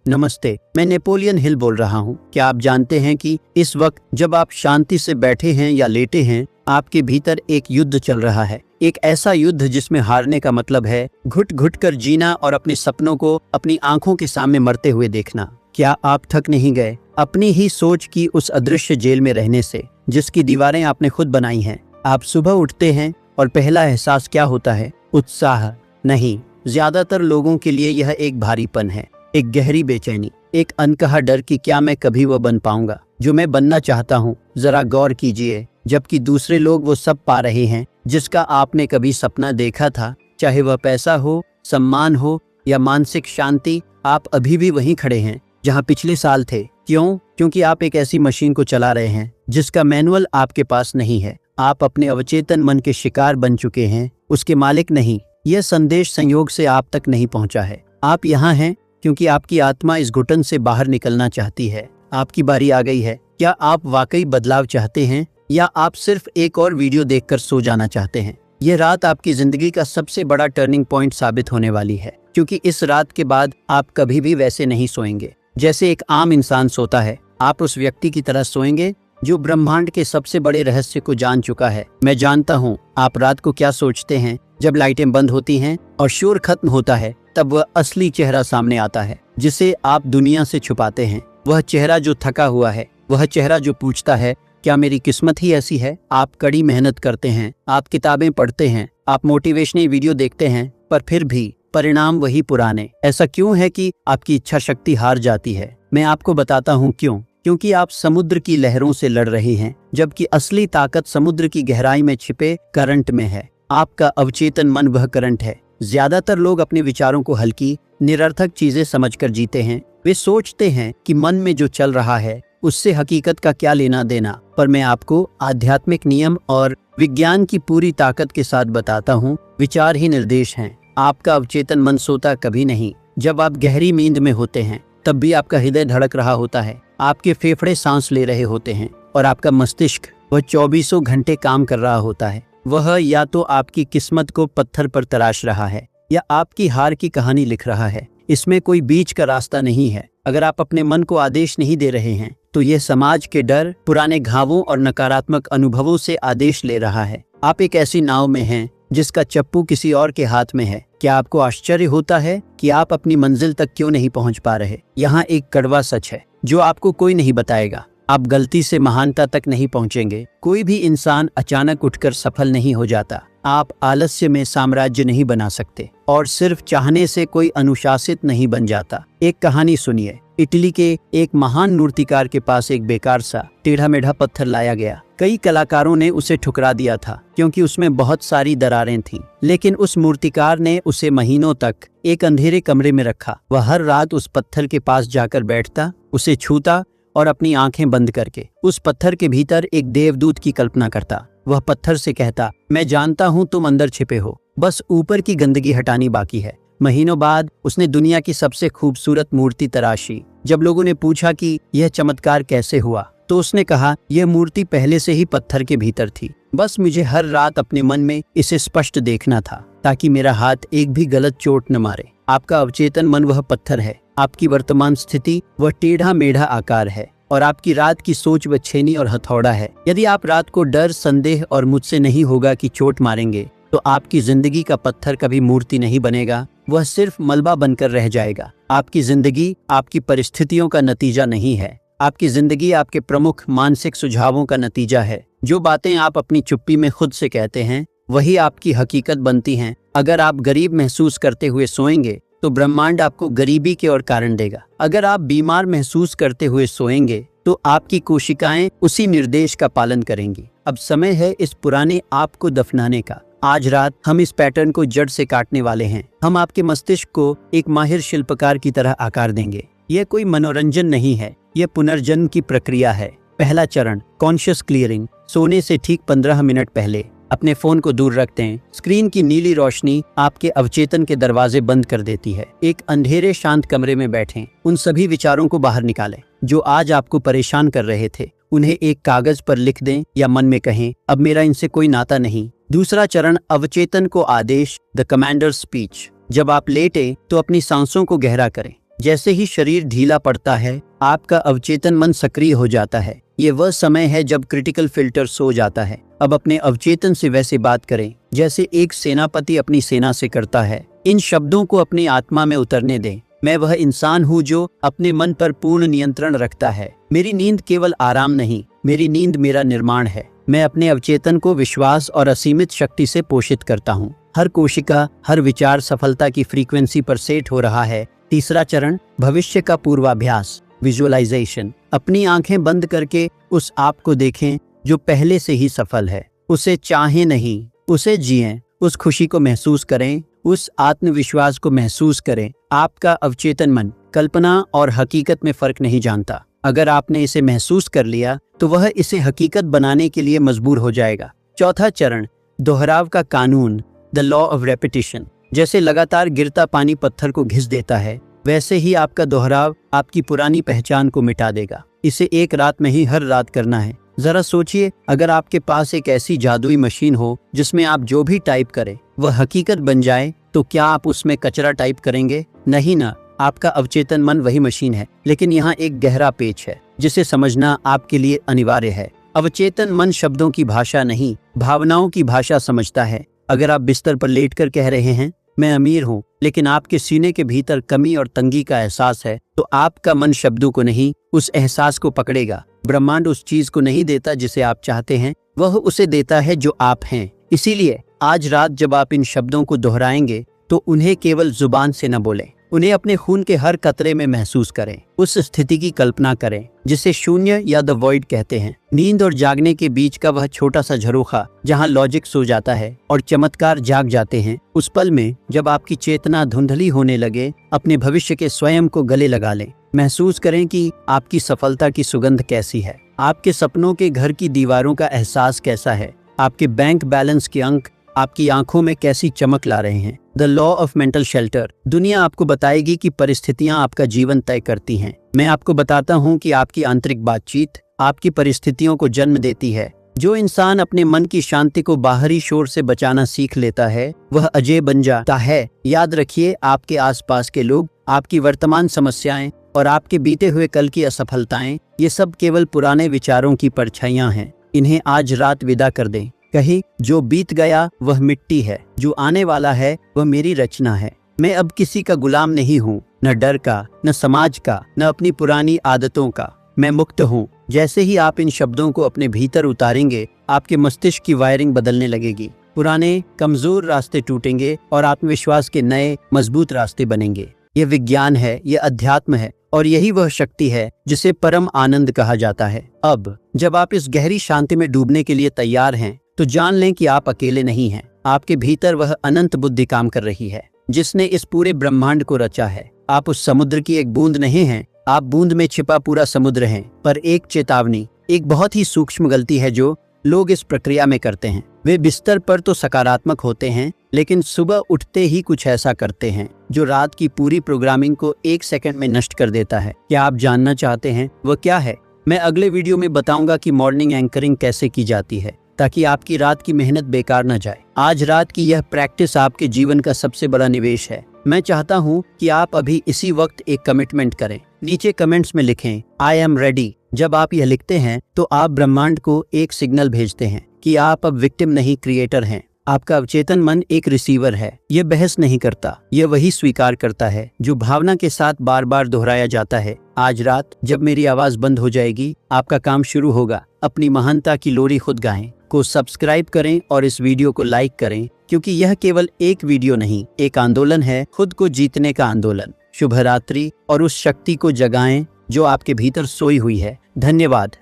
नमस्ते, मैं Napoleon Hill बोल रहा हूँ। क्या आप जानते हैं कि इस वक्त जब आप शांति से बैठे हैं या लेटे हैं, आपके भीतर एक युद्ध चल रहा है। एक ऐसा युद्ध जिसमें हारने का मतलब है घुट घुट कर जीना और अपने सपनों को अपनी आंखों के सामने मरते हुए देखना। क्या आप थक नहीं गए अपनी ही सोच की उस अदृश्य जेल में रहने से, जिसकी दीवारें आपने खुद बनाई हैं? आप सुबह उठते हैं और पहला एहसास क्या होता है? उत्साह नहीं, ज्यादातर लोगों के लिए यह एक भारीपन है, एक गहरी बेचैनी, एक अनकहा डर कि क्या मैं कभी वो बन पाऊंगा जो मैं बनना चाहता हूँ। जरा गौर कीजिए, जबकि दूसरे लोग वो सब पा रहे हैं जिसका आपने कभी सपना देखा था, चाहे वह पैसा हो, सम्मान हो या मानसिक शांति, आप अभी भी वहीं खड़े हैं जहाँ पिछले साल थे। क्यों? क्योंकि आप एक ऐसी मशीन को चला रहे हैं जिसका मैनुअल आपके पास नहीं है। आप अपने अवचेतन मन के शिकार बन चुके हैं, उसके मालिक नहीं। यह संदेश संयोग से आप तक नहीं पहुंचा है। आप यहाँ हैं क्योंकि आपकी आत्मा इस घुटन से बाहर निकलना चाहती है। आपकी बारी आ गई है। क्या आप वाकई बदलाव चाहते हैं या आप सिर्फ एक और वीडियो देखकर सो जाना चाहते हैं? ये रात आपकी जिंदगी का सबसे बड़ा टर्निंग पॉइंट साबित होने वाली है, क्योंकि इस रात के बाद आप कभी भी वैसे नहीं सोएंगे जैसे एक आम इंसान सोता है। आप उस व्यक्ति की तरह सोएंगे जो ब्रह्मांड के सबसे बड़े रहस्य को जान चुका है। मैं जानता हूँ आप रात को क्या सोचते हैं। जब लाइटें बंद होती हैं और शोर खत्म होता है, तब वह असली चेहरा सामने आता है जिसे आप दुनिया से छुपाते हैं। वह चेहरा जो थका हुआ है, वह चेहरा जो पूछता है क्या मेरी किस्मत ही ऐसी है? आप कड़ी मेहनत करते हैं, आप किताबें पढ़ते हैं, आप मोटिवेशनल वीडियो देखते हैं, पर फिर भी परिणाम वही पुराने। ऐसा क्यों है कि आपकी इच्छा शक्ति हार जाती है? मैं आपको बताता हूँ क्यों। क्योंकि आप समुद्र की लहरों से लड़ रहे हैं, जबकि असली ताकत समुद्र की गहराई में छिपे करंट में है। आपका अवचेतन मन वह करंट है। ज्यादातर लोग अपने विचारों को हल्की, निरर्थक चीजें समझकर जीते हैं। वे सोचते हैं कि मन में जो चल रहा है उससे हकीकत का क्या लेना देना। पर मैं आपको आध्यात्मिक नियम और विज्ञान की पूरी ताकत के साथ बताता हूँ, विचार ही निर्देश हैं। आपका अवचेतन मन सोता कभी नहीं। जब आप गहरी नींद में होते हैं, तब भी आपका हृदय धड़क रहा होता है, आपके फेफड़े सांस ले रहे होते हैं और आपका मस्तिष्क वह 24 घंटे काम कर रहा होता है। वह या तो आपकी किस्मत को पत्थर पर तराश रहा है या आपकी हार की कहानी लिख रहा है। इसमें कोई बीच का रास्ता नहीं है। अगर आप अपने मन को आदेश नहीं दे रहे हैं, तो यह समाज के डर, पुराने घावों और नकारात्मक अनुभवों से आदेश ले रहा है। आप एक ऐसी नाव में हैं जिसका चप्पू किसी और के हाथ में है। क्या आपको आश्चर्य होता है कि आप अपनी मंजिल तक क्यों नहीं पहुंच पा रहे? यहाँ एक कड़वा सच है जो आपको कोई नहीं बताएगा। आप गलती से महानता तक नहीं पहुंचेंगे। कोई भी इंसान अचानक उठकर सफल नहीं हो जाता। आप आलस्य में साम्राज्य नहीं बना सकते और सिर्फ चाहने से कोई अनुशासित नहीं बन जाता। एक कहानी सुनिए। इटली के एक महान मूर्तिकार के पास एक बेकार सा टेढ़ा मेढ़ा पत्थर लाया गया। कई कलाकारों ने उसे ठुकरा दिया था क्योंकि उसमें बहुत सारी दरारें थीं। लेकिन उस मूर्तिकार ने उसे महीनों तक एक अंधेरे कमरे में रखा। वह हर रात उस पत्थर के पास जाकर बैठता, उसे छूता और अपनी आंखें बंद करके उस पत्थर के भीतर एक देवदूत की कल्पना करता। वह पत्थर से कहता, मैं जानता हूँ तुम अंदर छिपे हो, बस ऊपर की गंदगी हटानी बाकी है। महीनों बाद उसने दुनिया की सबसे खूबसूरत मूर्ति तराशी। जब लोगों ने पूछा कि यह चमत्कार कैसे हुआ, तो उसने कहा, यह मूर्ति पहले से ही पत्थर के भीतर थी। बस मुझे हर रात अपने मन में इसे स्पष्ट देखना था ताकि मेरा हाथ एक भी गलत चोट न मारे। आपका अवचेतन मन वह पत्थर है। आपकी वर्तमान स्थिति वह टेढ़ा मेढ़ा आकार है और आपकी रात की सोच वह छेनी और हथौड़ा है। यदि आप रात को डर, संदेह और मुझसे नहीं होगा कि चोट मारेंगे, तो आपकी जिंदगी का पत्थर कभी मूर्ति नहीं बनेगा, वह सिर्फ मलबा बनकर रह जाएगा। आपकी जिंदगी आपकी परिस्थितियों का नतीजा नहीं है। आपकी जिंदगी आपके प्रमुख मानसिक सुझावों का नतीजा है। जो बातें आप अपनी चुप्पी में खुद से कहते हैं, वही आपकी हकीकत बनती हैं। अगर आप गरीब महसूस करते हुए सोएंगे, तो ब्रह्मांड आपको गरीबी के और कारण देगा। अगर आप बीमार महसूस करते हुए सोएंगे, तो आपकी कोशिकाएं उसी निर्देश का पालन करेंगी। अब समय है इस पुराने आप को दफनाने का। आज रात हम इस पैटर्न को जड़ से काटने वाले हैं। हम आपके मस्तिष्क को एक माहिर शिल्पकार की तरह आकार देंगे। यह कोई मनोरंजन नहीं है, यह पुनर्जन्म की प्रक्रिया है। पहला चरण, कॉन्शियस क्लियरिंग। सोने से ठीक 15 मिनट पहले अपने फोन को दूर रखते हैं। स्क्रीन की नीली रोशनी आपके अवचेतन के दरवाजे बंद कर देती है। एक अंधेरे शांत कमरे में बैठें। उन सभी विचारों को बाहर निकालें जो आज आपको परेशान कर रहे थे। उन्हें एक कागज पर लिख दें या मन में कहें, अब मेरा इनसे कोई नाता नहीं। दूसरा चरण, अवचेतन को आदेश, द कमांडर स्पीच। जब आप लेटे तो अपनी सांसों को गहरा करें। जैसे ही शरीर ढीला पड़ता है, आपका अवचेतन मन सक्रिय हो जाता है। ये वह समय है जब क्रिटिकल फिल्टर सो जाता है। अब अपने अवचेतन से वैसे बात करें जैसे एक सेनापति अपनी सेना से करता है। इन शब्दों को अपनी आत्मा में उतरने दें। मैं वह इंसान हूँ जो अपने मन पर पूर्ण नियंत्रण रखता है। मेरी नींद केवल आराम नहीं, मेरी नींद मेरा निर्माण है। मैं अपने अवचेतन को विश्वास और असीमित शक्ति से पोषित करता हूँ। हर कोशिका, हर विचार सफलता की फ्रीक्वेंसी पर सेट हो रहा है। तीसरा चरण, भविष्य का पूर्वाभ्यास, विजुअलाइजेशन। अपनी आंखें बंद करके उस आप को देखें जो पहले से ही सफल है। उसे चाहें नहीं, उसे जिएं। उस खुशी को महसूस करें, उस आत्मविश्वास को महसूस करें। आपका अवचेतन मन कल्पना और हकीकत में फर्क नहीं जानता। अगर आपने इसे महसूस कर लिया तो वह इसे हकीकत बनाने के लिए मजबूर हो जाएगा। चौथा चरण, दोहराव का कानून, द लॉ ऑफ रेपिटिशन। जैसे लगातार गिरता पानी पत्थर को घिस देता है, वैसे ही आपका दोहराव आपकी पुरानी पहचान को मिटा देगा। इसे एक रात में ही हर रात करना है। जरा सोचिए, अगर आपके पास एक ऐसी जादुई मशीन हो जिसमें आप जो भी टाइप करें वह हकीकत बन जाए, तो क्या आप उसमें कचरा टाइप करेंगे? नहीं ना। आपका अवचेतन मन वही मशीन है, लेकिन यहाँ एक गहरा पेच है जिसे समझना आपके लिए अनिवार्य है। अवचेतन मन शब्दों की भाषा नहीं, भावनाओं की भाषा समझता है। अगर आप बिस्तर पर लेटकर कह रहे हैं मैं अमीर हूँ, लेकिन आपके सीने के भीतर कमी और तंगी का एहसास है, तो आपका मन शब्दों को नहीं, उस एहसास को पकड़ेगा। ब्रह्मांड उस चीज को नहीं देता जिसे आप चाहते हैं, वह उसे देता है जो आप हैं। इसीलिए आज रात जब आप इन शब्दों को दोहराएंगे तो उन्हें केवल जुबान से न बोलें, उन्हें अपने खून के हर कतरे में महसूस करें। उस स्थिति की कल्पना करें जिसे शून्य या द वॉइड कहते हैं। नींद और जागने के बीच का वह छोटा सा झरोखा जहां लॉजिक सो जाता है और चमत्कार जाग जाते हैं। उस पल में जब आपकी चेतना धुंधली होने लगे, अपने भविष्य के स्वयं को गले लगा लें। महसूस करें कि आपकी सफलता की सुगंध कैसी है, आपके सपनों के घर की दीवारों का एहसास कैसा है, आपके बैंक बैलेंस के अंक आपकी आंखों में कैसी चमक ला रहे हैं। The law of mental shelter. दुनिया आपको बताएगी कि परिस्थितियां आपका जीवन तय करती हैं। मैं आपको बताता हूं कि आपकी आंतरिक बातचीत आपकी परिस्थितियों को जन्म देती है। जो इंसान अपने मन की शांति को बाहरी शोर से बचाना सीख लेता है, वह अजय बन जाता है। याद रखिए, आपके आसपास के लोग, आपकी वर्तमान समस्याएं और आपके बीते हुए कल की असफलताएं, ये सब केवल पुराने विचारों की परछाइयां हैं। इन्हें आज रात विदा कर दें। कहीं जो बीत गया वह मिट्टी है, जो आने वाला है वह मेरी रचना है। मैं अब किसी का गुलाम नहीं हूँ, न डर का, न समाज का, न अपनी पुरानी आदतों का। मैं मुक्त हूँ। जैसे ही आप इन शब्दों को अपने भीतर उतारेंगे, आपके मस्तिष्क की वायरिंग बदलने लगेगी। पुराने कमजोर रास्ते टूटेंगे और आत्मविश्वास के नए मजबूत रास्ते बनेंगे। यह विज्ञान है, यह अध्यात्म है, और यही वह शक्ति है जिसे परम आनंद कहा जाता है। अब जब आप इस गहरी शांति में डूबने के लिए तैयार हैं, तो जान लें कि आप अकेले नहीं हैं। आपके भीतर वह अनंत बुद्धि काम कर रही है जिसने इस पूरे ब्रह्मांड को रचा है। आप उस समुद्र की एक बूंद नहीं हैं, आप बूंद में छिपा पूरा समुद्र हैं। पर एक चेतावनी, एक बहुत ही सूक्ष्म गलती है जो लोग इस प्रक्रिया में करते हैं। वे बिस्तर पर तो सकारात्मक होते हैं, लेकिन सुबह उठते ही कुछ ऐसा करते हैं जो रात की पूरी प्रोग्रामिंग को 1 सेकंड में नष्ट कर देता है। क्या आप जानना चाहते हैं वह क्या है? मैं अगले वीडियो में बताऊंगा कि मॉर्निंग एंकरिंग कैसे की जाती है, ताकि आपकी रात की मेहनत बेकार न जाए। आज रात की यह प्रैक्टिस आपके जीवन का सबसे बड़ा निवेश है। मैं चाहता हूँ कि आप अभी इसी वक्त एक कमिटमेंट करें। नीचे कमेंट्स में लिखें, आई एम रेडी। जब आप यह लिखते हैं तो आप ब्रह्मांड को एक सिग्नल भेजते हैं कि आप अब विक्टिम नहीं, क्रिएटर हैं। आपका अवचेतन मन एक रिसीवर है। यह बहस नहीं करता, यह वही स्वीकार करता है जो भावना के साथ बार बार दोहराया जाता है। आज रात जब मेरी आवाज बंद हो जाएगी, आपका काम शुरू होगा। अपनी महानता की लोरी खुद गाएं। को सब्सक्राइब करें और इस वीडियो को लाइक करें, क्योंकि यह केवल एक वीडियो नहीं, एक आंदोलन है, खुद को जीतने का आंदोलन। शुभ रात्रि, और उस शक्ति को जगाएं जो आपके भीतर सोई हुई है। धन्यवाद।